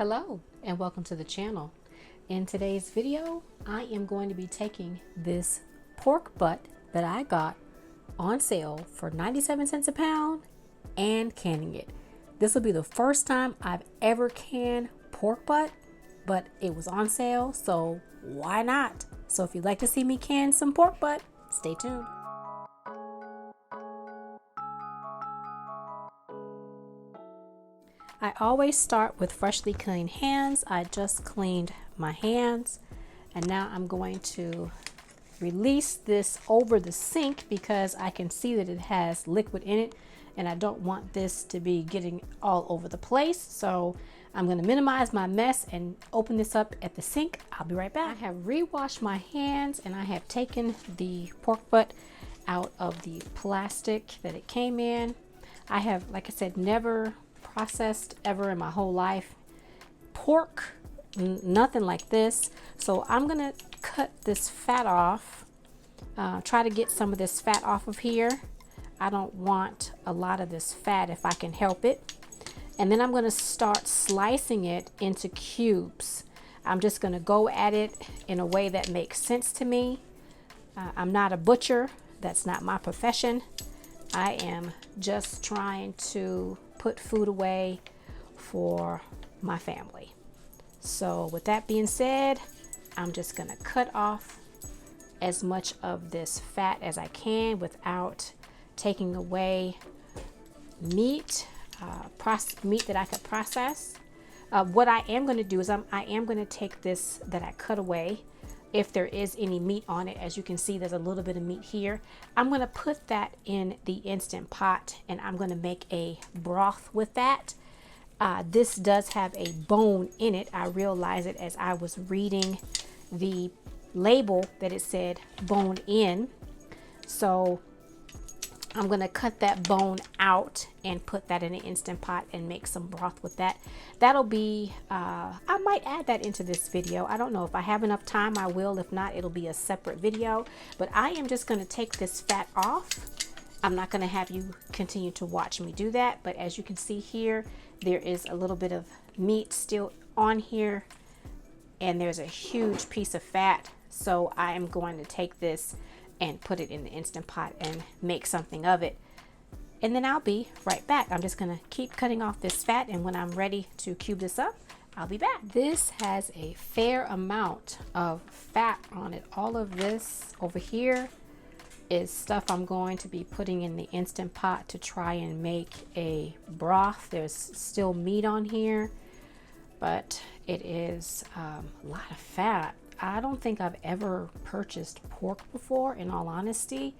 Hello and welcome to the channel. In today's video, I am going to be taking this pork butt that I got on sale for 97 cents a pound and canning it. This will be the first time I've ever canned pork butt, but it was on sale, so why not? So if you'd like to see me can some pork butt, stay tuned. I always start with freshly cleaned hands. I just cleaned my hands and now I'm going to release this over the sink because I can see that it has liquid in it and I don't want this to be getting all over the place. So I'm going to minimize my mess and open this up at the sink. I'll be right back. I have re-washed my hands and I have taken the pork butt out of the plastic that it came in. I have, like I said, never processed ever in my whole life pork, nothing like this. So I'm gonna cut this fat off, try to get some of this fat off of here. I don't want a lot of this fat if I can help it. And then I'm gonna start slicing it into cubes. I'm just gonna go at it in a way that makes sense to me. I'm not a butcher, that's not my profession. I am just trying to put food away for my family. So with that being said, I'm just gonna cut off as much of this fat as I can without taking away meat, meat that I could process. What I am gonna do is I am gonna take this that I cut away. If there is any meat on it, as you can see, there's a little bit of meat here. I'm gonna put that in the Instant Pot and I'm gonna make a broth with that. This does have a bone in it. I realized it as I was reading the label that it said bone in. So I'm gonna cut that bone out and put that in an Instant Pot and make some broth with that. That'll be, I might add that into this video. I don't know, if I have enough time, I will. If not, it'll be a separate video. But I am just gonna take this fat off. I'm not gonna have you continue to watch me do that. But as you can see here, there is a little bit of meat still on here. And there's a huge piece of fat. So I am going to take this and put it in the Instant Pot and make something of it. And then I'll be right back. I'm just gonna keep cutting off this fat, and when I'm ready to cube this up, I'll be back. This has a fair amount of fat on it. All of this over here is stuff I'm going to be putting in the Instant Pot to try and make a broth. There's still meat on here, but it is a lot of fat. I don't think I've ever purchased pork before, in all honesty.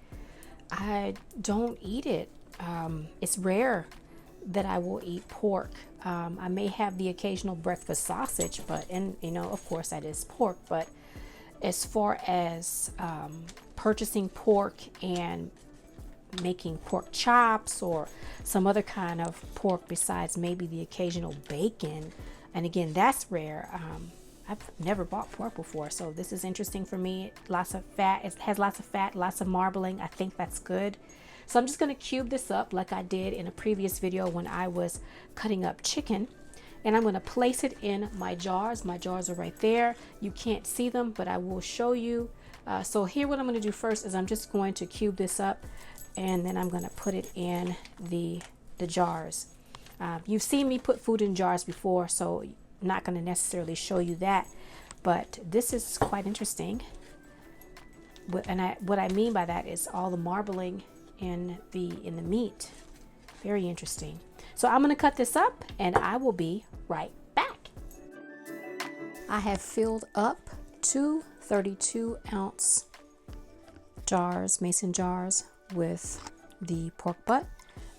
I don't eat it. It's rare that I will eat pork. I may have the occasional breakfast sausage, and you know, of course that is pork, but as far as purchasing pork and making pork chops or some other kind of pork besides maybe the occasional bacon, and again, that's rare. I've never bought pork before, so this is interesting for me. Lots of fat. It has lots of fat, lots of marbling. I think that's good. So I'm just going to cube this up like I did in a previous video when I was cutting up chicken. And I'm going to place it in my jars. My jars are right there. You can't see them, but I will show you. So here what I'm going to do first is I'm just going to cube this up, and then I'm going to put it in the jars. You've seen me put food in jars before, so not going to necessarily show you that, but this is quite interesting. And what I mean by that is all the marbling in the meat. Very interesting. So I'm going to cut this up and I will be right back. I have filled up two 32-ounce jars, mason jars, with the pork butt,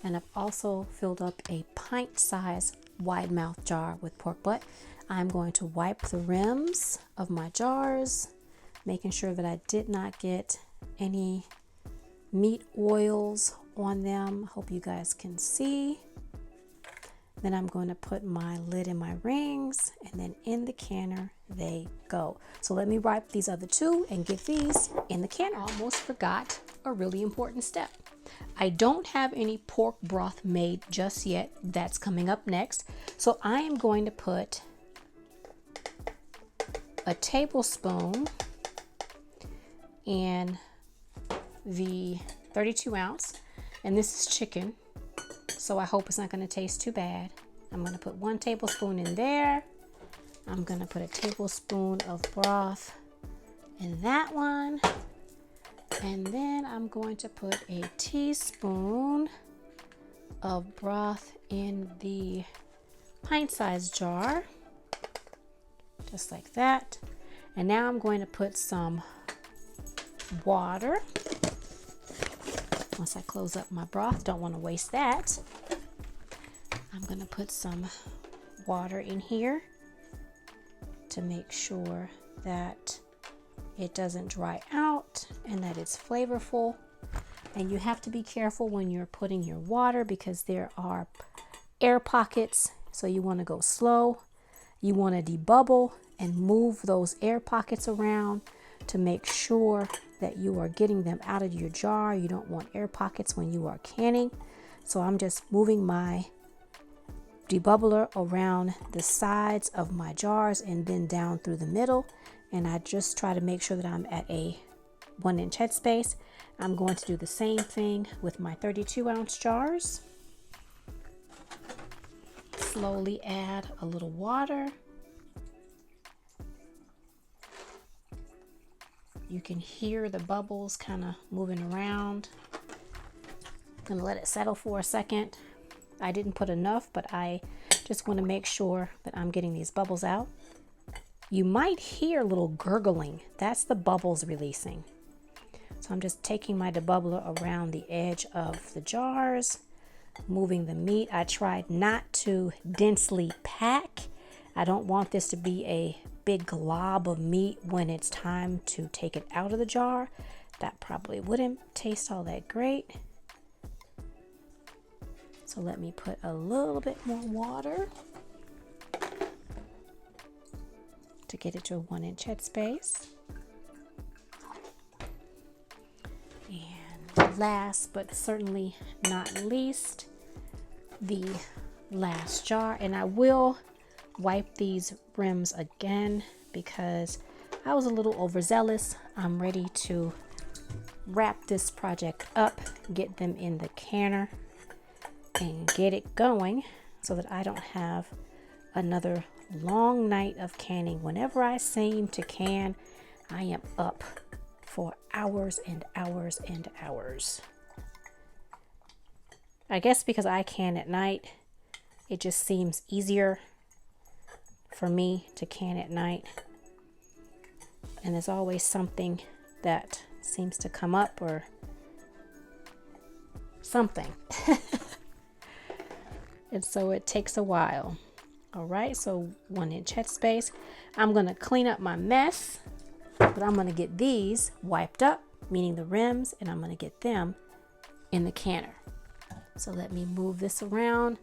and I've also filled up a pint-sized wide mouth jar with pork butt. I'm going to wipe the rims of my jars, making sure that I did not get any meat oils on them. Hope you guys can see. Then I'm going to put my lid in my rings, and then in the canner they go. So let me wipe these other two and get these in the canner. Almost forgot a really important step. I don't have any pork broth made just yet. That's coming up next. So I am going to put a tablespoon in the 32 ounce, and this is chicken, so I hope it's not going to taste too bad. I'm going to put 1 tablespoon in there. I'm going to put a tablespoon of broth in that one, and then I'm going to put a teaspoon of broth in the pint-sized jar, just like that. And now I'm going to put some water. Once I close up my broth, don't want to waste that. I'm going to put some water in here to make sure that it doesn't dry out and that it's flavorful. And you have to be careful when you're putting your water because there are air pockets, so you want to go slow. You want to debubble and move those air pockets around to make sure that you are getting them out of your jar. You don't want air pockets when you are canning. So I'm just moving my debubbler around the sides of my jars and then down through the middle. And I just try to make sure that I'm at a 1-inch headspace. I'm going to do the same thing with my 32 ounce jars. Slowly add a little water. You can hear the bubbles kind of moving around. I'm going to let it settle for a second. I didn't put enough, but I just want to make sure that I'm getting these bubbles out. You might hear a little gurgling. That's the bubbles releasing. So I'm just taking my debubbler around the edge of the jars, moving the meat. I tried not to densely pack. I don't want this to be a big glob of meat when it's time to take it out of the jar. That probably wouldn't taste all that great. So let me put a little bit more water to get it to a 1-inch headspace. And last but certainly not least, the last jar. And I will wipe these rims again because I was a little overzealous. I'm ready to wrap this project up, get them in the canner, and get it going so that I don't have another long night of canning. Whenever I seem to can, I am up for hours and hours and hours. I guess because I can at night, it just seems easier for me to can at night. And there's always something that seems to come up or something. And so it takes a while. All right, so 1-inch headspace. I'm going to clean up my mess, but I'm going to get these wiped up, meaning the rims, and I'm going to get them in the canner. So let me move this around.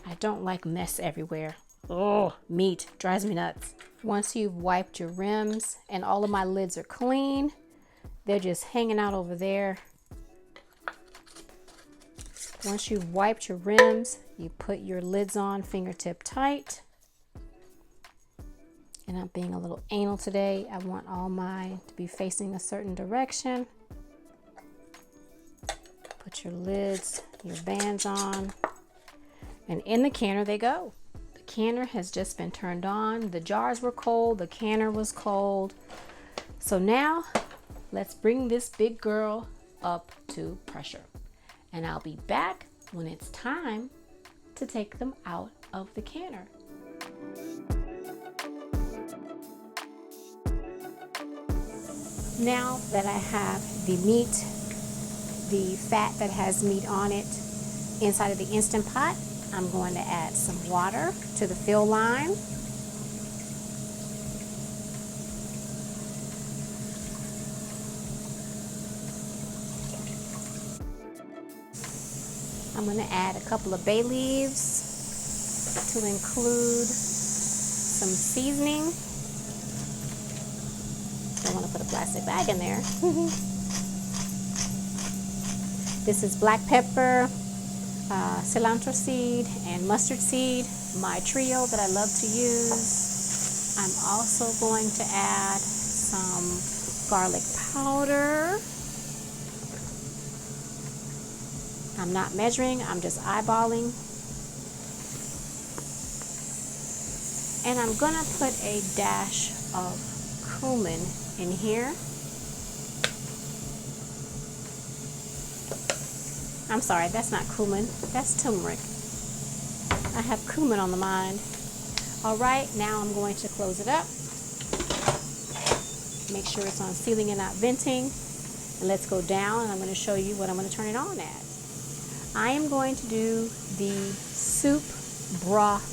I don't like mess everywhere. Oh, meat drives me nuts. Once you've wiped your rims and all of my lids are clean, they're just hanging out over there. Once you've wiped your rims, you put your lids on fingertip tight. And I'm being a little anal today. I want all mine to be facing a certain direction. Put your lids, your bands on, and in the canner they go. The canner has just been turned on. The jars were cold, the canner was cold. So now let's bring this big girl up to pressure. And I'll be back when it's time to take them out of the canner. Now that I have the meat, the fat that has meat on it, inside of the Instant Pot, I'm going to add some water to the fill line. I'm going to add a couple of bay leaves to include some seasoning. Don't want to put a plastic bag in there. This is black pepper, cilantro seed, and mustard seed, my trio that I love to use. I'm also going to add some garlic powder. I'm not measuring, I'm just eyeballing. And I'm gonna put a dash of cumin in here. I'm sorry, that's not cumin, that's turmeric. I have cumin on the mind. All right, now I'm going to close it up. Make sure it's on sealing and not venting. And let's go down, and I'm going to show you what I'm going to turn it on at. I am going to do the soup broth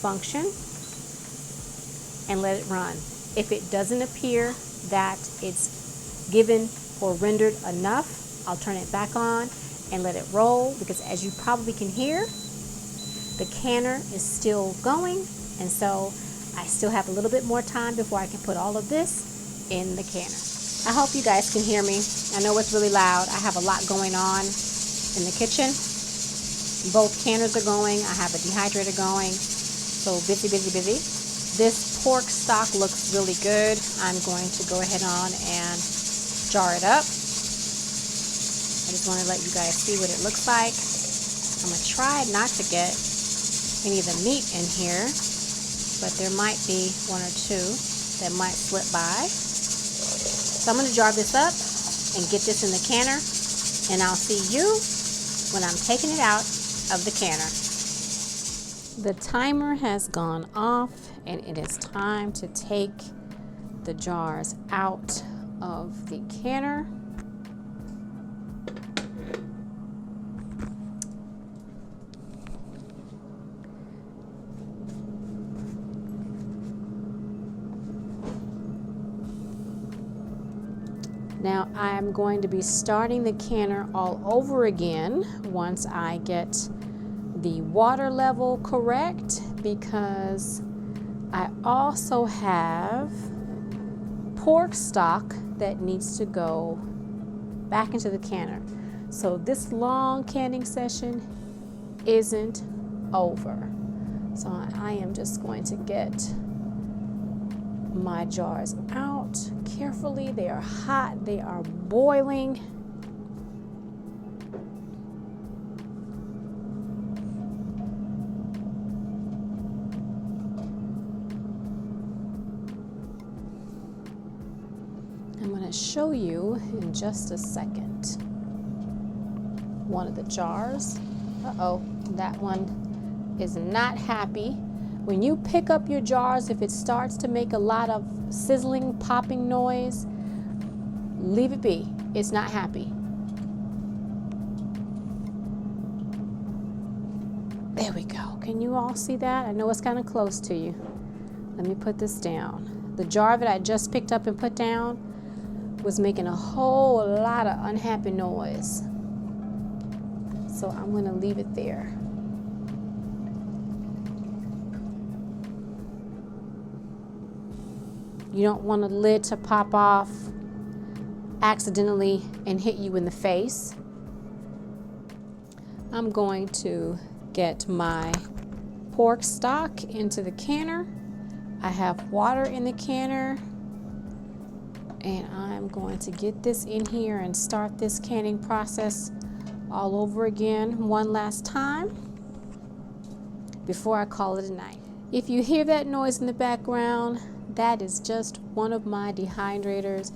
function and let it run. If it doesn't appear that it's given or rendered enough, I'll turn it back on and let it roll, because as you probably can hear, the canner is still going, and so I still have a little bit more time before I can put all of this in the canner. I hope you guys can hear me. I know it's really loud. I have a lot going on in the kitchen. Both canners are going. I have a dehydrator going. So busy, busy, busy. This pork stock looks really good. I'm going to go ahead on and jar it up. I just want to let you guys see what it looks like. I'm going to try not to get any of the meat in here, but there might be one or two that might slip by. So I'm going to jar this up and get this in the canner, and I'll see you when I'm taking it out of the canner. The timer has gone off, and it is time to take the jars out of the canner. Now I'm going to be starting the canner all over again once I get the water level correct, because I also have pork stock that needs to go back into the canner. So this long canning session isn't over. So I am just going to get my jars out carefully. They are hot, they are boiling. I'm going to show you in just a second one of the jars. Uh-oh, that one is not happy. When you pick up your jars, if it starts to make a lot of sizzling, popping noise, leave it be. It's not happy. There we go. Can you all see that? I know it's kind of close to you. Let me put this down. The jar that I just picked up and put down was making a whole lot of unhappy noise. So I'm going to leave it there. You don't want a lid to pop off accidentally and hit you in the face. I'm going to get my pork stock into the canner. I have water in the canner, and I'm going to get this in here and start this canning process all over again one last time before I call it a night. If you hear that noise in the background, that is just one of my dehydrators.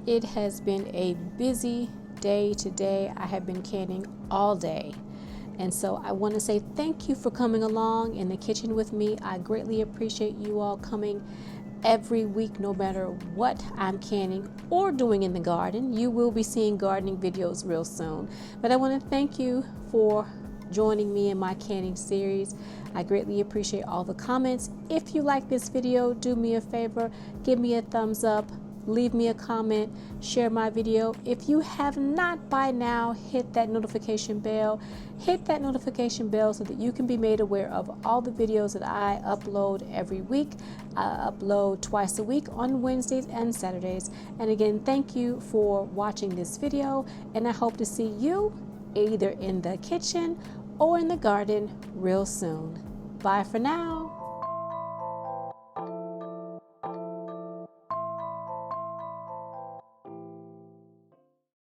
It has been a busy day today. I have been canning all day. And so I want to say thank you for coming along in the kitchen with me. I greatly appreciate you all coming every week, no matter what I'm canning or doing in the garden. You will be seeing gardening videos real soon. But I want to thank you for joining me in my canning series. I greatly appreciate all the comments. If you like this video, do me a favor, give me a thumbs up, leave me a comment, share my video. If you have not by now, hit that notification bell. Hit that notification bell so that you can be made aware of all the videos that I upload every week. I upload twice a week on Wednesdays and Saturdays. And again, thank you for watching this video, and I hope to see you either in the kitchen or in the garden real soon. Bye for now.